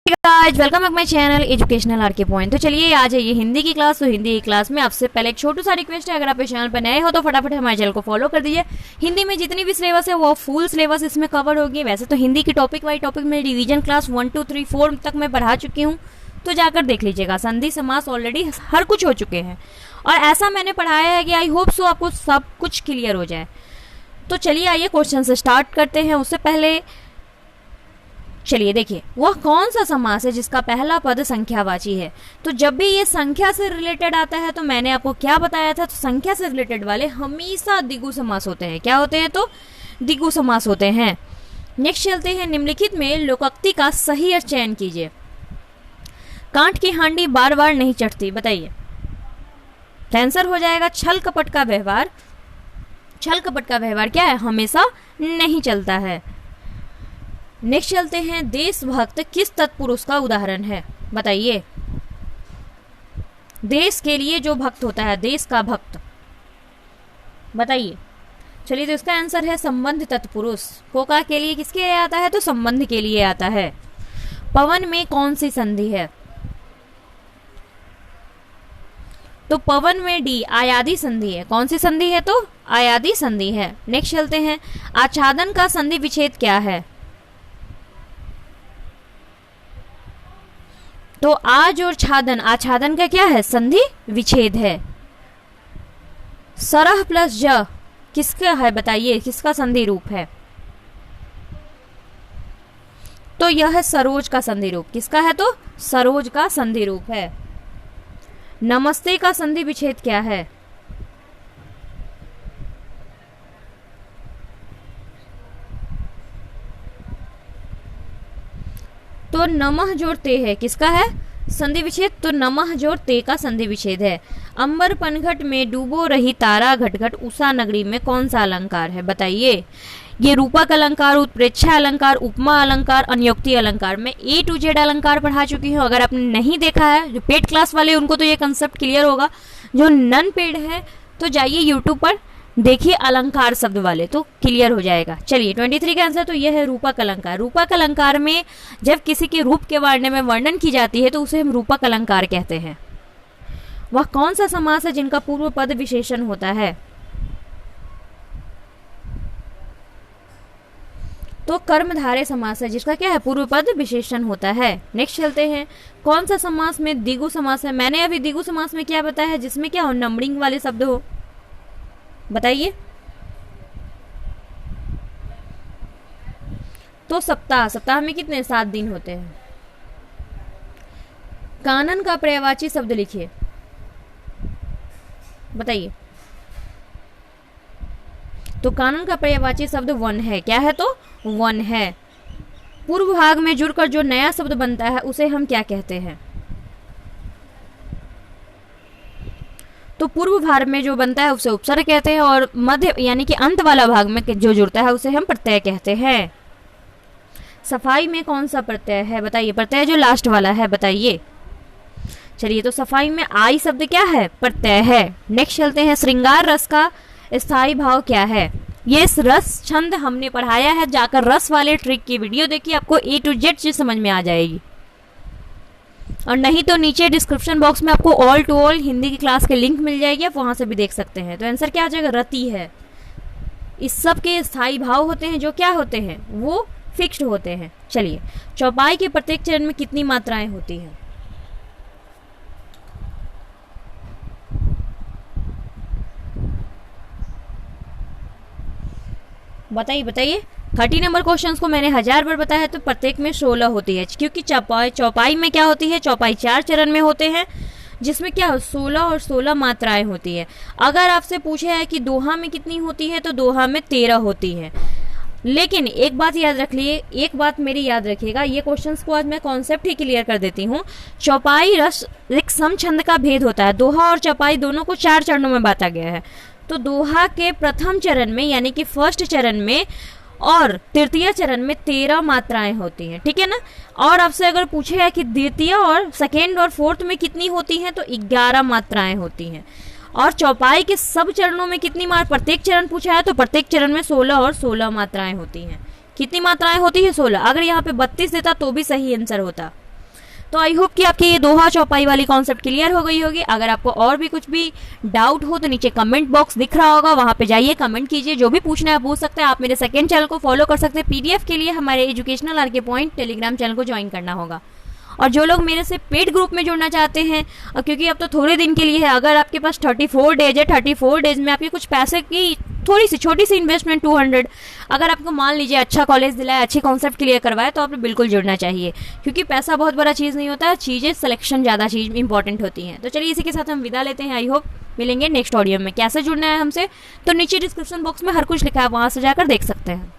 Guys welcome back my channel educational R K point. तो चलिए आ जाइए हिंदी की क्लास। तो हिंदी की क्लास में आपसे पहले एक छोटू सा रिक्वेस्ट है, अगर आप इस चैनल पर नए हो तो फटाफट हमारे चैनल को फॉलो कर दीजिए। हिंदी में जितनी भी सिलेबस है वो फुल सिलेबस इसमें कवर होगी। वैसे तो हिंदी की टॉपिक वाइज टॉपिक में रिवीजन क्लास 1 2 3 4 तक मैं पढ़ा चुकी हूँ, तो जाकर देख लीजिएगा। संधि समास ऑलरेडी हर कुछ हो चुके हैं और ऐसा मैंने पढ़ाया है कि आई होप सो आपको सब कुछ क्लियर हो जाए। तो चलिए आइए क्वेश्चन से स्टार्ट करते हैं। उससे पहले चलिए देखिए, वह कौन सा समास है जिसका पहला पद संख्यावाची है। तो जब भी ये संख्या से रिलेटेड आता है तो मैंने आपको क्या बताया था, तो संख्या से रिलेटेड वाले हमेशा द्विगु समास होते हैं। क्या होते हैं? तो द्विगु समास होते हैं। नेक्स्ट चलते हैं, निम्नलिखित में लोकोक्ति का सही अर्थ चयन कीजिए। कांट की हांडी बार बार नहीं चढ़ती, बताइए। आंसर हो जाएगा छल कपट का व्यवहार। छल कपट का व्यवहार क्या है? हमेशा नहीं चलता है। नेक्स्ट चलते हैं, देशभक्त किस तत्पुरुष का उदाहरण है, बताइए। देश के लिए जो भक्त होता है, देश का भक्त, बताइए। चलिए, तो इसका आंसर है संबंध तत्पुरुष। कोका के लिए किसके लिए आता है? तो संबंध के लिए आता है। पवन में कौन सी संधि है? तो पवन में डी आयादी संधि है। कौन सी संधि है? तो आयादी संधि है। नेक्स्ट चलते हैं, आच्छादन का संधि विच्छेद क्या है? तो आज और छादन, आच्छादन का क्या है? संधि विच्छेद है। सरह प्लस ज किसका है, बताइए, किसका संधि रूप है? तो यह है सरोज का संधि रूप। किसका है? तो सरोज का संधि रूप है। नमस्ते का संधि विच्छेद क्या है? तो नमः जोड़ ते है। किसका है संधि विच्छेद? तो नमः जोड़ ते का संधि विच्छेद है। अंबर पनघट में डूबो रही तारा घटघट उषा नगरी में कौन सा अलंकार है, बताइए। ये रूपक अलंकार, उत्प्रेक्षा अलंकार, उपमा अलंकार, अन्योक्ति अलंकार। मैं A to Z अलंकार पढ़ा चुकी हूँ। अगर आपने नहीं देखा है, जो पेड क्लास वाले उनको तो ये कंसेप्ट क्लियर होगा। जो नन पेड है तो जाइए यूट्यूब पर देखिए अलंकार शब्द वाले, तो क्लियर हो जाएगा। चलिए 23 का आंसर तो यह है रूपक अलंकार। रूपक अलंकार में जब किसी के रूप के बारे में वर्णन की जाती है तो उसे हम रूपक अलंकार कहते हैं। वह कौन सा समास है जिनका पूर्व पद विशेषण होता है? तो कर्मधारय समास है जिसका क्या है? पूर्व पद विशेषण होता है। नेक्स्ट चलते हैं, कौन सा समास में द्विगु समास है? मैंने अभी द्विगु समास में क्या बताया है, जिसमें क्या हो, नंबरिंग वाले शब्द हो, बताइए। तो सप्ताह, सप्ताह में कितने? 7 दिन होते हैं। कानन का पर्यायवाची शब्द लिखिए, बताइए। तो कानन का पर्यायवाची शब्द वन है। क्या है? तो वन है। पूर्व भाग में जुड़कर जो नया शब्द बनता है उसे हम क्या कहते हैं? तो पूर्व भाग में जो बनता है उसे उपसर्ग कहते हैं और मध्य यानी कि अंत वाला भाग में जो जुड़ता है उसे हम प्रत्यय कहते हैं। सफाई में कौन सा प्रत्यय है, बताइए। प्रत्यय जो लास्ट वाला है, बताइए। चलिए, तो सफाई में आई शब्द क्या है? प्रत्यय है। नेक्स्ट चलते हैं, श्रृंगार रस का स्थायी भाव क्या है? ये रस छंद हमने पढ़ाया है, जाकर रस वाले ट्रिक की वीडियो देखिए, आपको A to Z चीज समझ में आ जाएगी। और नहीं तो नीचे डिस्क्रिप्शन बॉक्स में आपको ऑल टू ऑल हिंदी की क्लास के लिंक मिल जाएगी, आप वहां से भी देख सकते हैं। तो आंसर क्या आ जाएगा? रति है। इस सब के स्थायी भाव होते हैं जो क्या होते हैं? वो फिक्स्ड होते हैं। चलिए, चौपाई के प्रत्येक चरण में कितनी मात्राएं होती हैं? बताइए बताइए। 30 नंबर क्वेश्चंस को मैंने 1000 बार बताया है, तो प्रत्येक में 16 होती है, क्योंकि चौपाई में क्या होती है? चौपाई 4 चरण में होते हैं, जिसमें क्या 16 और 16 मात्राएं होती है। अगर आपसे पूछे है कि दोहा में कितनी होती है, तो दोहा में 13 होती है। लेकिन एक बात याद रख लिए, एक बात मेरी याद रखिएगा, ये क्वेश्चंस को आज मैं कॉन्सेप्ट ही क्लियर कर देती हूँ। चौपाई रस एक सम छंद का भेद होता है। दोहा और चौपाई दोनों को 4 चरणों में बांटा गया है। तो दोहा के प्रथम चरण में यानी कि फर्स्ट चरण में और तृतीय चरण में 13 मात्राएं होती हैं, ठीक है ना। और आपसे अगर पूछे है कि द्वितीय और सेकेंड और फोर्थ में कितनी होती हैं, तो 11 मात्राएं होती हैं। और चौपाई के सब चरणों में कितनी प्रत्येक चरण पूछा है, तो प्रत्येक चरण में 16 और 16 मात्राएं होती हैं। कितनी मात्राएं होती है? 16। अगर यहाँ पे 32 देता तो भी सही आंसर होता, तो आई होप कि आपकी ये दोहा चौपाई वाली कॉन्सेप्ट क्लियर हो गई होगी। अगर आपको और भी कुछ भी डाउट हो तो नीचे कमेंट बॉक्स दिख रहा होगा, वहाँ पे जाइए, कमेंट कीजिए, जो भी पूछना है पूछ सकते हैं। आप मेरे सेकंड चैनल को फॉलो कर सकते हैं। पीडीएफ के लिए हमारे educational RK point Telegram channel को ज्वाइन करना होगा। और जो लोग मेरे से पेड ग्रुप में जुड़ना चाहते हैं, क्योंकि अब तो थोड़े दिन के लिए है, अगर आपके पास 34 डेज है, 34 डेज में आपके कुछ पैसे की थोड़ी सी छोटी सी इन्वेस्टमेंट 200, अगर आपको मान लीजिए अच्छा कॉलेज दिलाए, अच्छे कॉन्सेप्ट क्लियर करवाए, तो आपको बिल्कुल जुड़ना चाहिए, क्योंकि पैसा बहुत बड़ा चीज़ नहीं होता है, चीज़ें सिलेक्शन ज़्यादा चीज़ इंपॉर्टेंट होती हैं। तो चलिए इसी के साथ हम विदा लेते हैं। आई होप मिलेंगे नेक्स्ट ऑडियो में। कैसे जुड़ना है हमसे, तो नीचे डिस्क्रिप्शन बॉक्स में हर कुछ लिखा है, वहाँ से जाकर देख सकते हैं।